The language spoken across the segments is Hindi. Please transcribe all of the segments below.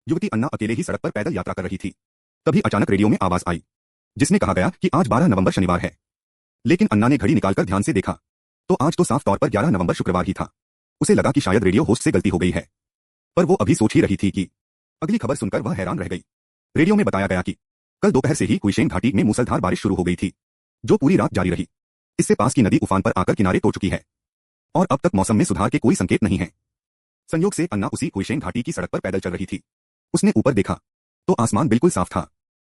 युवती अन्ना अकेले ही सड़क पर पैदल यात्रा कर रही थी। तभी अचानक रेडियो में आवाज आई, जिसमें कहा गया कि आज 12 नवंबर शनिवार है। लेकिन अन्ना ने घड़ी निकालकर ध्यान से देखा तो आज तो साफ तौर पर 11 नवंबर शुक्रवार ही था। उसे लगा कि शायद रेडियो होस्ट से गलती हो गई है, पर वो अभी सोच ही रही थी कि अगली खबर सुनकर वह हैरान रह गई। रेडियो में बताया गया कि कल दोपहर से ही हुइशेन घाटी में मूसलाधार बारिश शुरू हो गई थी, जो पूरी रात जारी रही। इससे पास की नदी उफान पर आकर किनारे तोड़ चुकी है और अब तक मौसम में सुधार के कोई संकेत नहीं है। संयोग से अन्ना उसी हुइशेन घाटी की सड़क पर पैदल चल रही थी। उसने ऊपर देखा तो आसमान बिल्कुल साफ था,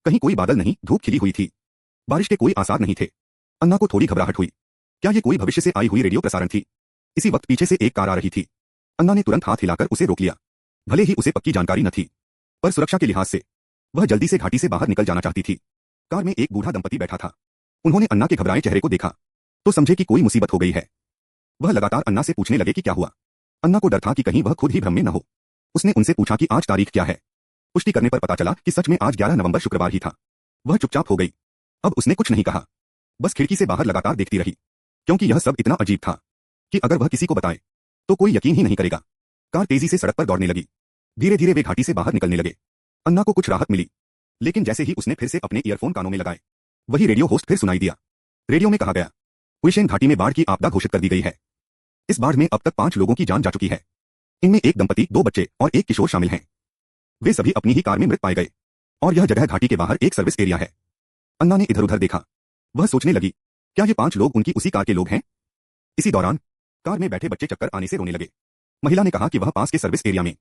कहीं कोई बादल नहीं, धूप खिली हुई थी, बारिश के कोई आसार नहीं थे। अन्ना को थोड़ी घबराहट हुई, क्या ये कोई भविष्य से आई हुई रेडियो प्रसारण थी? इसी वक्त पीछे से एक कार आ रही थी। अन्ना ने तुरंत हाथ हिलाकर उसे रोक लिया। भले ही उसे पक्की जानकारी न थी, पर सुरक्षा के लिहाज से वह जल्दी से घाटी से बाहर निकल जाना चाहती थी। कार में एक बूढ़ा दंपति बैठा था। उन्होंने अन्ना के घबराए चेहरे को देखा तो समझे कि कोई मुसीबत हो गई है। वह लगातार अन्ना से पूछने लगे कि क्या हुआ। अन्ना को डर था कि कहीं वह खुद ही भ्रम में न हो। उसने उनसे पूछा कि आज तारीख क्या है। पुष्टि करने पर पता चला कि सच में आज 11 नवंबर शुक्रवार ही था। वह चुपचाप हो गई। अब उसने कुछ नहीं कहा, बस खिड़की से बाहर लगातार देखती रही, क्योंकि यह सब इतना अजीब था कि अगर वह किसी को बताए तो कोई यकीन ही नहीं करेगा। कार तेजी से सड़क पर दौड़ने लगी। धीरे धीरे वे घाटी से बाहर निकलने लगे। अन्ना को कुछ राहत मिली, लेकिन जैसे ही उसने फिर से अपने ईयरफोन कानों में लगाए, वही रेडियो होस्ट फिर सुनाई दिया। रेडियो में कहा गया, हुइशेन घाटी में बाढ़ की आपदा घोषित कर दी गई है। इस बाढ़ में अब तक 5 लोगों की जान जा चुकी है। इनमें एक दंपति, 2 बच्चे और एक किशोर शामिल हैं। वे सभी अपनी ही कार में मृत पाए गए और यह जगह घाटी के बाहर एक सर्विस एरिया है। अन्ना ने इधर उधर देखा। वह सोचने लगी, क्या ये 5 लोग उनकी उसी कार के लोग हैं? इसी दौरान कार में बैठे बच्चे चक्कर आने से रोने लगे। महिला ने कहा कि वह पास के सर्विस एरिया में